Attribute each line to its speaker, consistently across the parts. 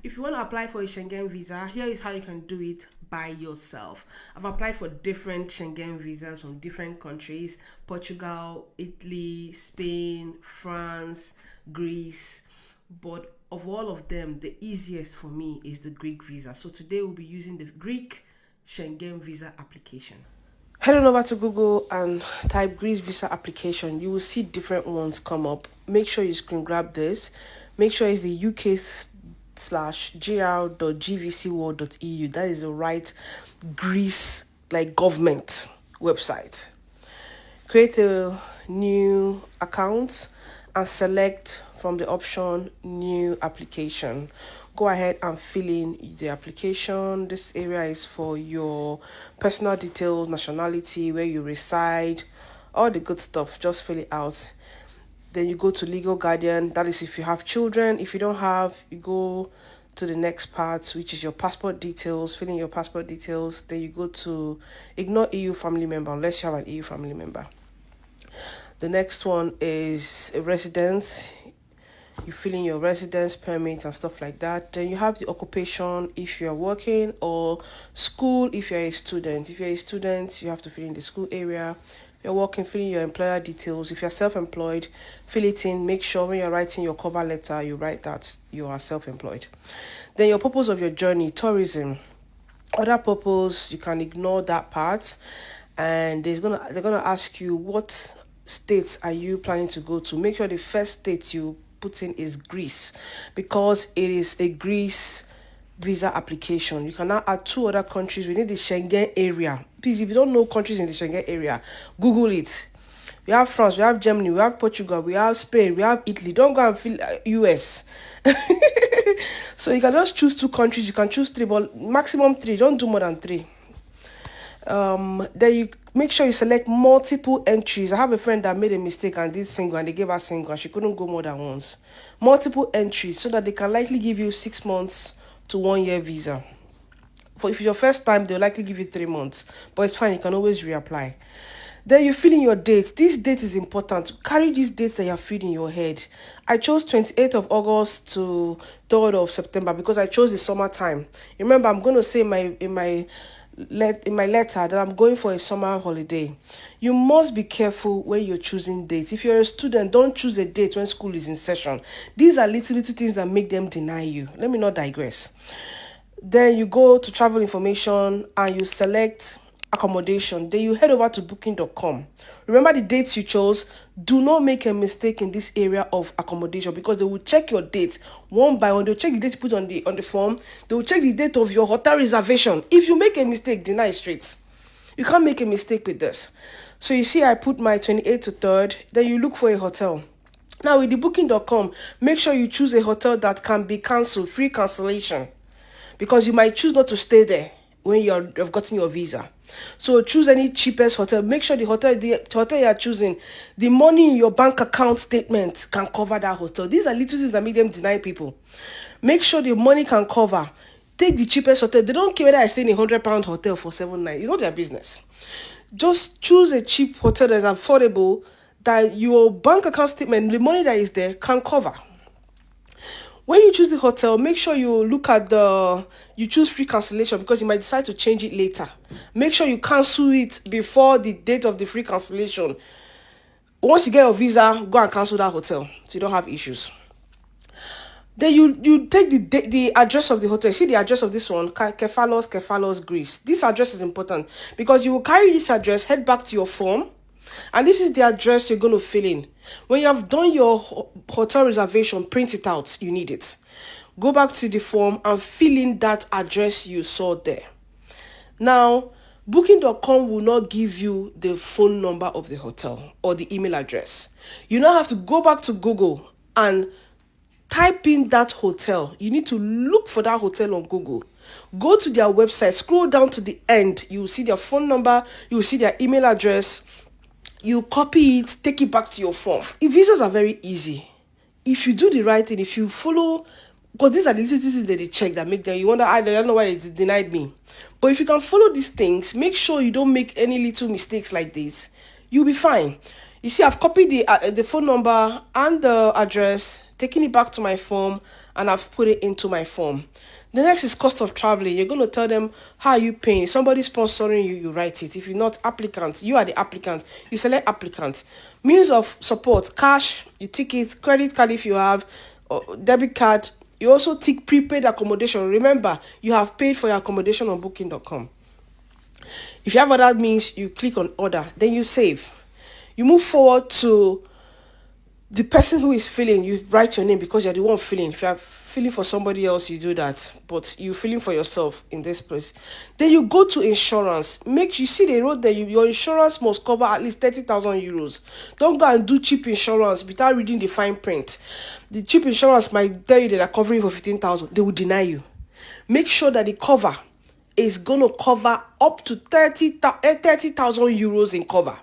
Speaker 1: If you want to apply for a Schengen visa, here is how you can do it by yourself. I've applied for different Schengen visas from different countries: Portugal, Italy, Spain, France, Greece. But of all of them, the easiest for me is the Greek visa. So today we'll be using the Greek Schengen visa application. Head on over to Google and type Greece visa application. You will see different ones come up. Make sure you screen grab this. Make sure it's the uk/gr.gvcworld.eu. That is the right Greece like government website. Create a new account and select from the option new application. Go ahead and fill in the application. This area is for your personal details, nationality, where you reside, all the good stuff. Just fill it out. Then you go to legal guardian. That is if you have children. If you don't have, you go to the next part, which is your passport details. Fill in your passport details. Then you go to ignore EU family member unless you have an EU family member. The next one is a residence. You fill in your residence permit and stuff like that. Then you have the occupation if you're working, or school if you're a student. If you're a student, you have to fill in the school area. If you're working, fill in your employer details. If you're self-employed, fill it in. Make sure when you're writing your cover letter, you write that you are self-employed. Then your purpose of your journey: tourism. Other purpose, you can ignore that part. And they're gonna ask you what states are you planning to go to. Make sure the first state you put in is Greece, because it is a Greece visa application. You can now add 2 other countries within the Schengen area. Please, if you don't know countries in the Schengen area, Google it. We have France, we have Germany, we have Portugal, we have Spain, we have Italy. Don't go and fill US. So you can just choose 2 countries. You can choose 3, but maximum 3. Don't do more than 3. Then you make sure you select multiple entries. I have a friend that made a mistake and did single, and they gave her single and she couldn't go more than once. Multiple entries, so that they can likely give you 6 months to 1 year visa. For if it's your first time, they'll likely give you 3 months, but it's fine, you can always reapply. Then you fill in your dates. This date is important. Carry these dates that you have filled in your head. I chose 28th of August to 3rd of September because I chose the summertime. Remember, I'm going to say in my letter that I'm going for a summer holiday. You must be careful when you're choosing dates. If you're a student, don't choose a date when school is in session. These are little things that make them deny you. Let me not digress. Then you go to travel information and you select accommodation. Then you head over to booking.com. Remember the dates you chose. Do not make a mistake in this area of accommodation, because they will check your dates one by one. They'll check the date you put on the form. They will check the date of your hotel reservation. If you make a mistake, deny it straight. You can't make a mistake with this. So you see, I put my 28th to 3rd. Then you look for a hotel. Now with the booking.com, make sure you choose a hotel that can be cancelled, free cancellation, because you might choose not to stay there when you've gotten your visa. So choose any cheapest hotel. Make sure the hotel you are choosing, the money in your bank account statement can cover that hotel. These are little things that make them deny people. Make sure the money can cover. Take the cheapest hotel. They don't care whether I stay in a £100 hotel for 7 nights. It's not their business. Just choose a cheap hotel that is affordable, that your bank account statement, the money that is there, can cover. When you choose the hotel, make sure you look at you choose free cancellation, because you might decide to change it later. Make sure you cancel it before the date of the free cancellation. Once you get your visa, go and cancel that hotel so you don't have issues. Then you take the address of the hotel. See the address of this one, Kefalos, Greece. This address is important because you will carry this address, head back to your form, and this is the address you're going to fill in. When you have done your hotel reservation, print it out. You need it. Go back to the form and fill in that address you saw there. Now, booking.com will not give you the phone number of the hotel or the email address. You now have to go back to Google and type in that hotel. You need to look for that hotel on Google. Go to their website, scroll down to the end. You will see their phone number, you will see their email address. You copy it, take it back to your form. Visas are very easy. If you do the right thing, if you follow, because these are the little things that they check that make them, you wonder, I don't know why they denied me. But if you can follow these things, make sure you don't make any little mistakes like this, you'll be fine. You see, I've copied the phone number and the address, taken it back to my form and I've put it into my form. The next is cost of traveling. You're going to tell them how are you paying. Somebody sponsoring you, you write it. If you're not applicant, you are the applicant. You select applicant. Means of support, cash, you ticket, credit card if you have, or debit card. You also tick prepaid accommodation. Remember, you have paid for your accommodation on booking.com. If you have other means, you click on order, then you save. You move forward to the person who is filling. You write your name because you're the one filling. If you're filling for somebody else, you do that, but you're filling for yourself in this place. Then you go to insurance. Make you see they wrote that your insurance must cover at least 30,000 euros. Don't go and do cheap insurance without reading the fine print. The cheap insurance might tell you that they're covering for 15,000. They will deny you. Make sure that the cover is going to cover up to 30,000 euros in cover.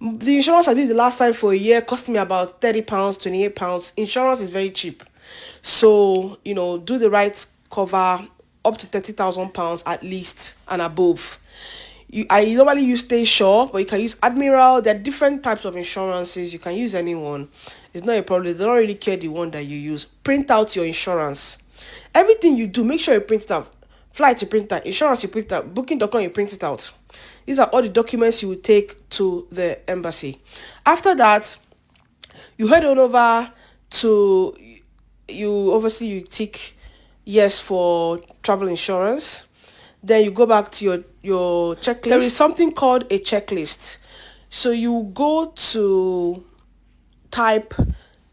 Speaker 1: The insurance I did the last time for a year cost me about £30, £28. Insurance is very cheap. So, do the right cover up to £30,000 at least and above. I normally use Stay Sure, but you can use Admiral. There are different types of insurances. You can use anyone. It's not a problem. They don't really care the one that you use. Print out your insurance. Everything you do, make sure you print it out. Flight, you print it out. Insurance, you print it out. Booking.com, you print it out. These are all the documents you will take to the embassy. After that, you head on over to, you tick yes for travel insurance. Then you go back to your checklist. There is something called a checklist. So you go to type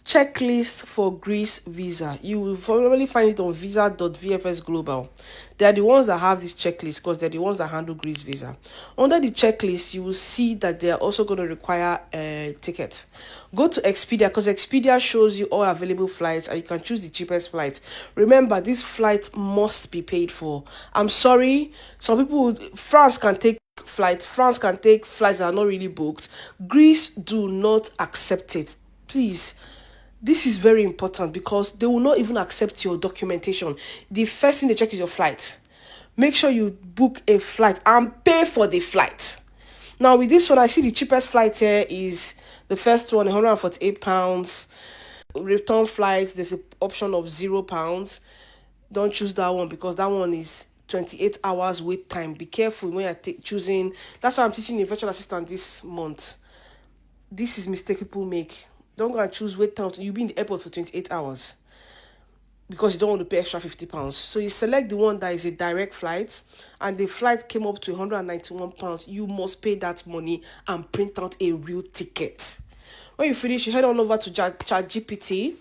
Speaker 1: checklist for Greece visa. You will probably find it on visa.vfs global. They are the ones that have this checklist because they're the ones that handle Greece visa. Under the checklist, you will see that they are also going to require a ticket. Go to Expedia because Expedia shows you all available flights and you can choose the cheapest flight. Remember, this flight must be paid for. I'm sorry, some people, France can take flights that are not really booked. Greece do not accept it. Please, this is very important because they will not even accept your documentation. The first thing they check is your flight. Make sure you book a flight and pay for the flight. Now with this one, I see the cheapest flight here is the first one, £148. Return flights, there's an option of £0. Don't choose that one because that one is 28 hours wait time. Be careful when you're choosing. That's why I'm teaching a virtual assistant this month. This is mistake people make. Don't go and choose wait time. You'll be in the airport for 28 hours because you don't want to pay extra £50. So you select the one that is a direct flight and the flight came up to £191. You must pay that money and print out a real ticket. When you finish, you head on over to ChatGPT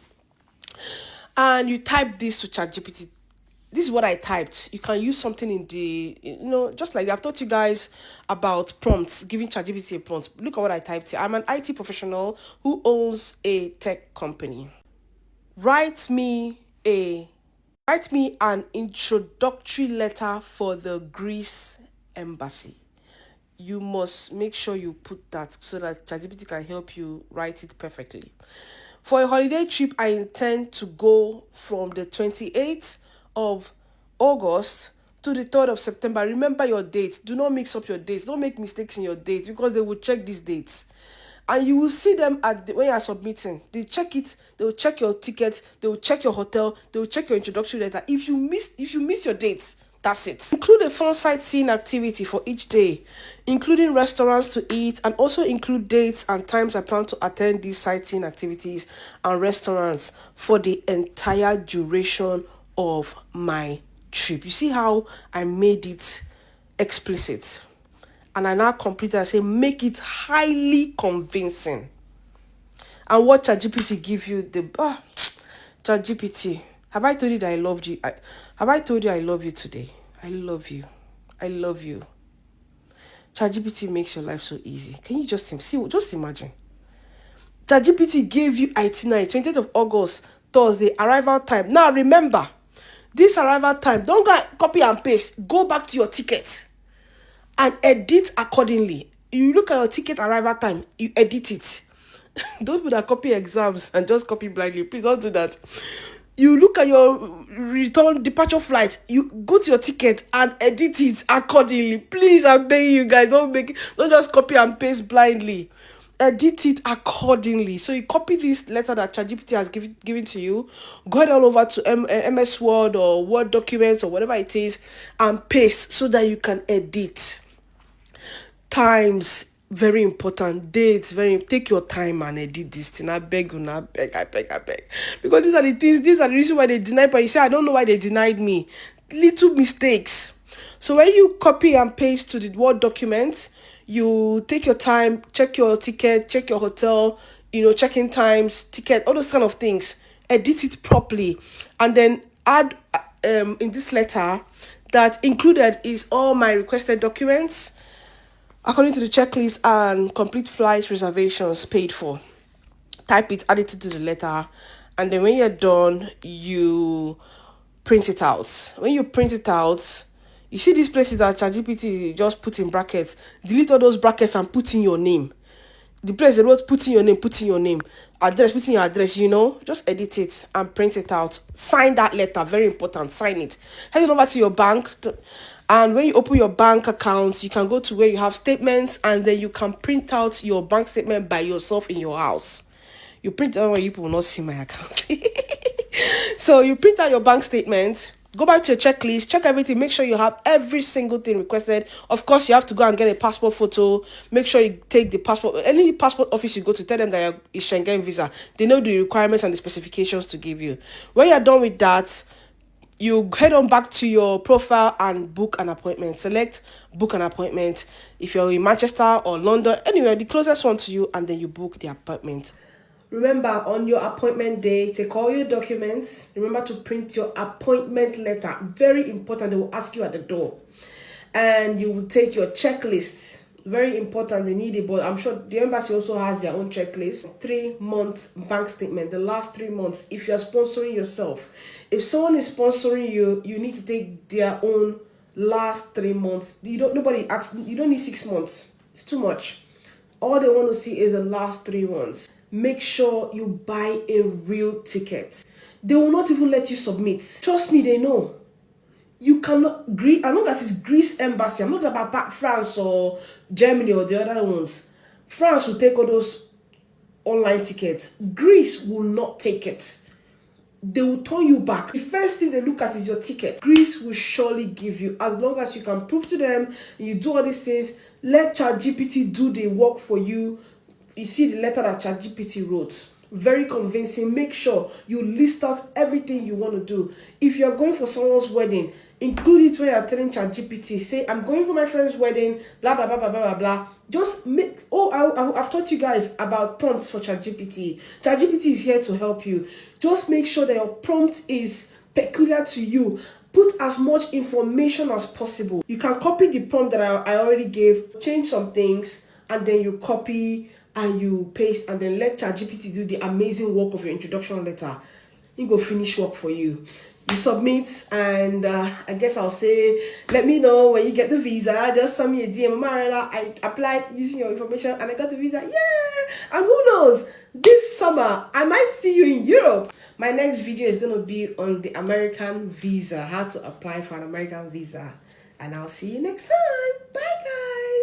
Speaker 1: and you type this to ChatGPT. This is what I typed. You can use something in the, just like I've taught you guys about prompts, giving ChatGPT a prompt. Look at what I typed here. I'm an IT professional who owns a tech company. Write me an introductory letter for the Greece embassy. You must make sure you put that so that ChatGPT can help you write it perfectly. For a holiday trip, I intend to go from the 28th of August to the 3rd of September. Remember your dates. Do not mix up your dates. Don't make mistakes in your dates because they will check these dates. And you will see them when you are submitting. They check it. They will check your ticket. They will check your hotel. They will check your introductory letter. If you miss your dates, that's it. Include a fun sightseeing activity for each day, including restaurants to eat, and also include dates and times I plan to attend these sightseeing activities and restaurants for the entire duration of my trip. You see how I made it explicit, and I now complete it. I say make it highly convincing. And what ChatGPT give you ChatGPT, have I told you that I loved you? Have I told you I love you today? I love you. I love you. ChatGPT makes your life so easy. Can you just imagine? ChatGPT gave you itinerary, 20th of August, Thursday, arrival time. Now remember, this arrival time, don't go copy and paste. Go back to your ticket and edit accordingly. You look at your ticket arrival time, you edit it. Don't put that copy exams and just copy blindly. Please don't do that. You look at your return departure flight, you go to your ticket and edit it accordingly. Please, I'm begging you guys, don't just copy and paste blindly. edit it accordingly. So you copy this letter that ChatGPT has given to you, go it all over to MS Word or Word documents or whatever it is, and paste so that you can edit. Times, very important. Dates, take your time and edit this thing. I beg you, I beg. Because these are the things, these are the reasons why they denied, but you say, I don't know why they denied me. Little mistakes. So when you copy and paste to the Word document, you take your time, check your ticket, check your hotel, check-in times, ticket, all those kind of things. Edit it properly. And then add in this letter that included is all my requested documents, according to the checklist, and complete flight reservations paid for. Type it, add it to the letter, and then when you're done, you print it out. When you print it out, you see these places that ChatGPT just put in brackets. Delete all those brackets and put in your name. The place they wrote put in your name, address, put in your address, just edit it and print it out. Sign that letter, very important, sign it. Head over to your bank, and when you open your bank accounts, you can go to where you have statements, and then you can print out your bank statement by yourself in your house. You print out, you people will not see my account. So you print out your bank statement, go back to your checklist, check everything, make sure you have every single thing requested. Of course, you have to go and get a passport photo. Make sure you take the passport. Any passport office you go to, tell them that you're Schengen visa. They know the requirements and the specifications to give you. When you're done with that, you head on back to your profile and book an appointment. Select book an appointment. If you're in Manchester or London, anywhere, the closest one to you, and then you book the appointment. Remember, on your appointment day, take all your documents. Remember to print your appointment letter. Very important. They will ask you at the door. And you will take your checklist. Very important. They need it, but I'm sure the embassy also has their own checklist. 3 months bank statement. The last 3 months. If you're sponsoring yourself. If someone is sponsoring you, you need to take their own last 3 months. Nobody asks. You don't need 6 months. It's too much. All they want to see is the last 3 months. Make sure you buy a real ticket. They will not even let you submit. Trust me, they know. You cannot, as long as it's Greece embassy, I'm not talking about France or Germany or the other ones. France will take all those online tickets. Greece will not take it. They will turn you back. The first thing they look at is your ticket. Greece will surely give you, as long as you can prove to them, you do all these things, let ChatGPT do the work for you. You see the letter that ChatGPT wrote. Very convincing. Make sure you list out everything you want to do. If you're going for someone's wedding, include it when you're telling ChatGPT. Say, I'm going for my friend's wedding, blah, blah, blah, blah, blah, blah. Just make, I've taught you guys about prompts for ChatGPT. ChatGPT is here to help you. Just make sure that your prompt is peculiar to you. Put as much information as possible. You can copy the prompt that I already gave, change some things, and then you copy and you paste, and then let ChatGPT do the amazing work of your introduction letter. It go finish work for you. You submit, and I guess I'll say, let me know when you get the visa. Just send me a DM. Marilla, I applied using your information and I got the visa. Yeah! And who knows, this summer I might see you in Europe. My next video is going to be on the American visa, how to apply for an American visa. And I'll see you next time. Bye, guys.